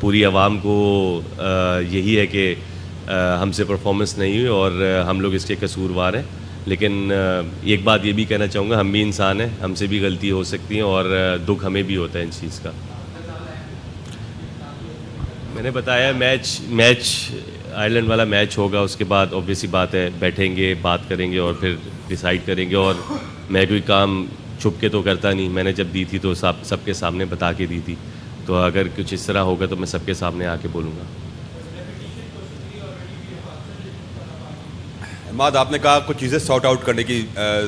पूरी आवाम को यही है कि हमसे परफॉर्मेंस नहीं हुई और हम लोग इसके कसूरवार हैं। लेकिन एक बात ये भी कहना चाहूँगा, हम भी इंसान हैं, हमसे भी गलती हो सकती है और दुख हमें भी होता है इन चीज़ का। मैंने बताया मैच आयरलैंड वाला मैच होगा, उसके बाद ऑब्वियसली बात है बैठेंगे, बात करेंगे और फिर डिसाइड करेंगे। और मैं कोई काम छुप के तो करता नहीं, मैंने जब दी थी तो सबके सामने बता के दी थी। तो अगर कुछ इस तरह होगा तो मैं सबके सामने आके बोलूँगा। अहमद, आपने कहा कुछ चीज़ें सॉर्ट आउट करने की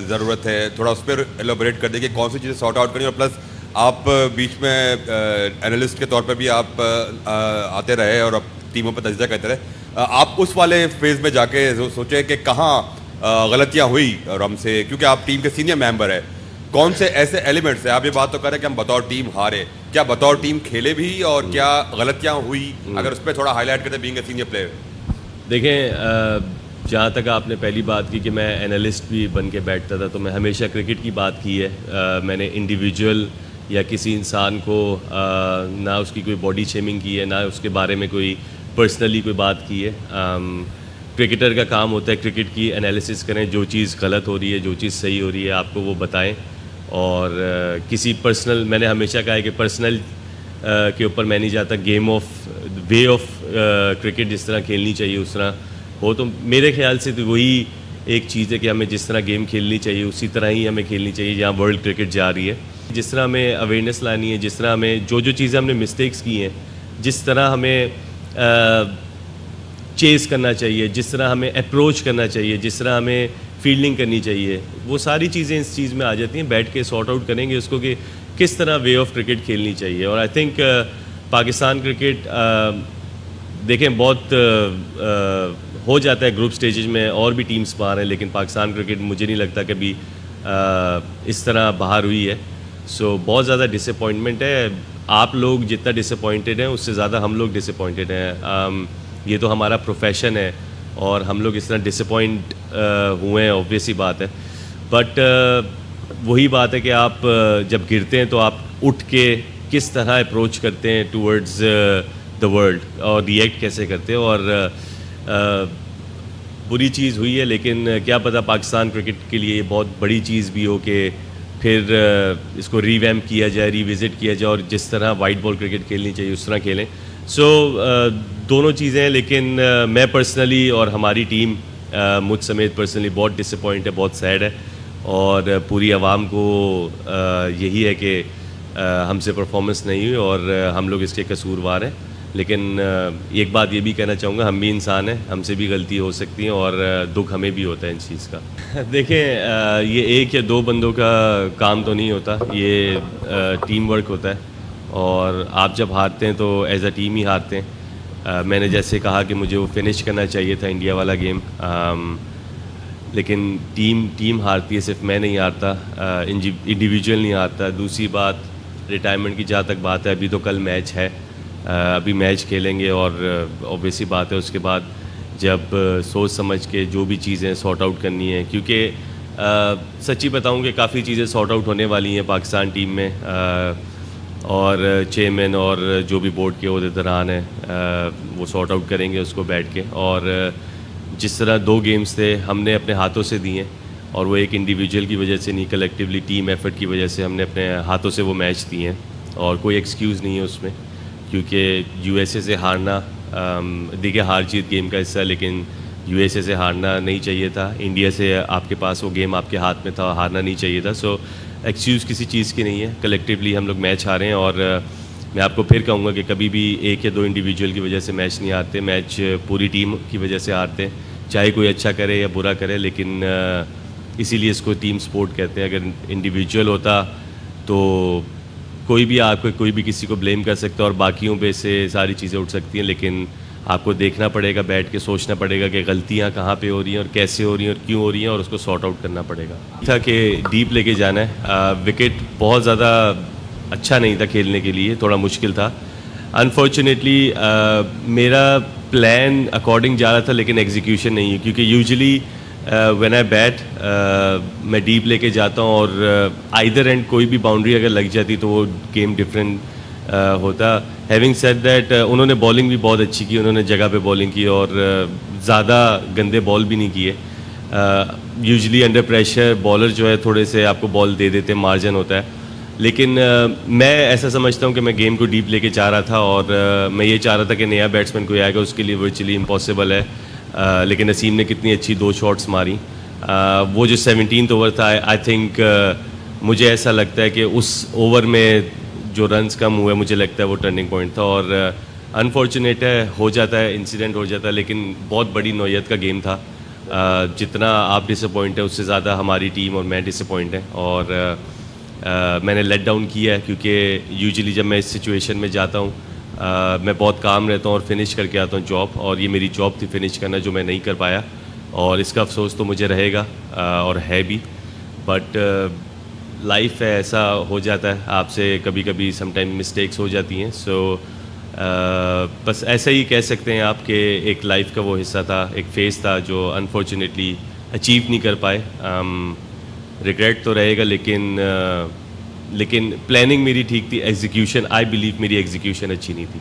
ज़रूरत है, थोड़ा उस पर एलोबरेट कर दें कि कौन सी चीज़ें सॉर्ट आउट करनी, और प्लस आप बीच में एनालिस्ट के तौर पे भी आप आते रहे और अब टीमों पर तजिया करते रहे। आप उस वाले फेज़ में जाके सोचे कि कहाँ गलतियाँ हुई और हमसे, क्योंकि आप टीम के सीनियर मेंबर हैं, कौन से ऐसे एलिमेंट्स हैं? आप ये बात तो कर रहे हैं कि हम बतौर टीम हारे, क्या बतौर टीम खेले भी और क्या गलतियाँ हुई? अगर उस पर थोड़ा हाईलाइट करते बीइंग ए सीनियर प्लेयर। देखें, जहाँ तक आपने पहली बात की कि मैं एनालिस्ट भी बन के बैठता था, तो मैं हमेशा क्रिकेट की बात की है। मैंने इंडिविजुअल या किसी इंसान को ना उसकी कोई बॉडी शेमिंग की है, ना उसके बारे में कोई पर्सनली कोई बात की है। क्रिकेटर का काम होता है क्रिकेट की एनालिसिस करें, जो चीज़ गलत हो रही है, जो चीज़ सही हो रही है, आपको वो बताएं। और किसी पर्सनल, मैंने हमेशा कहा है कि पर्सनल के ऊपर मैं नहीं जाता। Game of way of cricket जिस तरह खेलनी चाहिए उस तरह हो, तो मेरे ख्याल से तो वही एक चीज़ है कि हमें जिस तरह गेम खेलनी चाहिए उसी तरह ही हमें खेलनी चाहिए जहाँ वर्ल्ड क्रिकेट जा रही है। जिस तरह हमें अवेयरनेस लानी है, जिस तरह हमें जो चीज़ें हमने मिस्टेक्स की हैं, जिस तरह हमें चेस करना चाहिए, जिस तरह हमें अप्रोच करना चाहिए, जिस तरह हमें फील्डिंग करनी चाहिए, वो सारी चीज़ें इस चीज़ में आ जाती हैं। बैठ के सॉर्ट आउट करेंगे उसको कि किस तरह वे ऑफ क्रिकेट खेलनी चाहिए। और आई थिंक पाकिस्तान क्रिकेट देखें बहुत हो जाता है ग्रुप स्टेजेस में, और भी टीम्स बाहर हैं, लेकिन पाकिस्तान क्रिकेट मुझे नहीं लगता कभी इस तरह बाहर हुई है। सो बहुत ज़्यादा डिसअपॉइंटमेंट है। आप लोग जितना डिसअपॉइंटेड हैं उससे ज़्यादा हम लोग डिसअपॉइंटेड हैं। ये तो हमारा प्रोफेशन है और हम लोग इस तरह डिसअपॉइंट हुए हैं, ऑब्वियसली बात है। बट वही बात है कि आप जब गिरते हैं तो आप उठ के किस तरह अप्रोच करते हैं टूवर्ड्स द वर्ल्ड और रिएक्ट कैसे करते हैं। और बुरी चीज़ हुई है, लेकिन क्या पता पाकिस्तान क्रिकेट के लिए ये बहुत बड़ी चीज़ भी हो कि फिर इसको रीवैम्प किया जाए, रिविज़िट किया जाए और जिस तरह वाइट बॉल क्रिकेट खेलनी चाहिए उस तरह खेलें। सो दोनों चीज़ें हैं, लेकिन मैं पर्सनली और हमारी टीम मुझ समेत पर्सनली बहुत डिसअपॉइंट है, बहुत सैड है। और पूरी आवाम को यही है कि हमसे परफॉर्मेंस नहीं हुई और हम लोग इसके कसूरवार हैं। लेकिन एक बात ये भी कहना चाहूँगा, हम भी इंसान हैं, हमसे भी गलती हो सकती है और दुख हमें भी होता है इन चीज़ का। देखें, ये एक या दो बंदों का काम तो नहीं होता, ये टीम वर्क होता है। और आप जब हारते हैं तो एज अ टीम ही हारते हैं। मैंने जैसे कहा कि मुझे वो फिनिश करना चाहिए था इंडिया वाला गेम, लेकिन टीम हारती है, सिर्फ मैं नहीं हारता, इंडिविजुअल नहीं हारता। दूसरी बात, रिटायरमेंट की जहाँ तक बात है, अभी तो कल मैच है, अभी मैच खेलेंगे और ऑब्वियसली बात है उसके बाद जब सोच समझ के जो भी चीज़ें सॉर्ट आउट करनी है, क्योंकि सच्ची बताऊं कि काफ़ी चीज़ें सॉर्ट आउट होने वाली हैं पाकिस्तान टीम में। और चेयरमैन और जो भी बोर्ड के ओहदेदारान हैं वो सॉर्ट आउट करेंगे उसको बैठ के। और जिस तरह 2 गेम्स थे हमने अपने हाथों से दिए, और वो एक इंडिविजुअल की वजह से नहीं, कलेक्टिवली टीम एफर्ट की वजह से हमने अपने हाथों से वो मैच दिए हैं और कोई एक्सक्यूज़ नहीं है उसमें। क्योंकि यूएसए से हारना, देखिए हार जीत गेम का हिस्सा, लेकिन यूएसए से हारना नहीं चाहिए था। इंडिया से आपके पास वो गेम आपके हाथ में था, हारना नहीं चाहिए था। सो एक्सक्यूज़ किसी चीज़ की नहीं है, कलेक्टिवली हम लोग मैच हारे हैं। और मैं आपको फिर कहूँगा कि कभी भी एक या दो इंडिविजुअल की वजह से मैच नहीं हारते, मैच पूरी टीम की वजह से हारते हैं, चाहे कोई अच्छा करे या बुरा करे। लेकिन इसीलिए इसको टीम स्पोर्ट कहते हैं। अगर इंडिविजुअल होता तो कोई भी किसी को ब्लेम कर सकता है और बाकियों पे से सारी चीज़ें उठ सकती हैं। लेकिन आपको देखना पड़ेगा, बैठ के सोचना पड़ेगा कि गलतियाँ कहाँ पे हो रही हैं और कैसे हो रही हैं और क्यों हो रही हैं, और उसको सॉर्ट आउट करना पड़ेगा। था कि डीप लेके जाना है, विकेट बहुत ज़्यादा अच्छा नहीं था खेलने के लिए, थोड़ा मुश्किल था। अनफॉर्चुनेटली मेरा प्लान अकॉर्डिंग जा रहा था, लेकिन एग्जीक्यूशन नहीं है, क्योंकि यूजुअली व्हेन आई बैट मैं डीप लेके जाता हूँ और आइदर एंड कोई भी बाउंड्री अगर लग जाती तो वो गेम डिफरेंट होता। हैविंग सेड दैट उन्होंने बॉलिंग भी बहुत अच्छी की, उन्होंने जगह पे बॉलिंग की और ज़्यादा गंदे बॉल भी नहीं किए। यूजुअली अंडर प्रेशर बॉलर जो है थोड़े से आपको बॉल दे देते, मार्जिन होता है। लेकिन मैं ऐसा समझता हूँ कि मैं गेम को डीप लेके जा रहा था और मैं ये चाह रहा था कि नया बैट्समैन कोई आएगा उसके लिए वर्चुअली इम्पॉसिबल है। लेकिन नसीम ने कितनी अच्छी 2 शॉट्स मारी। वो जो 17th ओवर था, आई थिंक मुझे ऐसा लगता है कि उस ओवर में जो रन्स कम हुए, मुझे लगता है वो टर्निंग पॉइंट था। और अनफॉर्चुनेट है, हो जाता है, इंसिडेंट हो जाता है, लेकिन बहुत बड़ी नौयत का गेम था। जितना आप डिसअपॉइंट है उससे ज़्यादा हमारी टीम और मैं डिसअपॉइंट है। और मैंने लेट डाउन किया है क्योंकि यूजुअली जब मैं इस सिचुएशन में जाता हूँ मैं बहुत काम रहता हूँ और फिनिश करके आता हूँ जॉब, और ये मेरी जॉब थी फिनिश करना जो मैं नहीं कर पाया, और इसका अफसोस तो मुझे रहेगा और है भी। बट लाइफ है, ऐसा हो जाता है, आपसे कभी कभी समटाइम मिस्टेक्स हो जाती हैं। सो बस ऐसा ही कह सकते हैं आप कि एक लाइफ का वो हिस्सा था, एक फेज़ था जो अनफॉर्चुनेटली अचीव नहीं कर पाए। रिग्रेट तो रहेगा, लेकिन प्लानिंग मेरी ठीक थी, एग्जीक्यूशन आई बिलीव मेरी एग्जीक्यूशन अच्छी नहीं थी।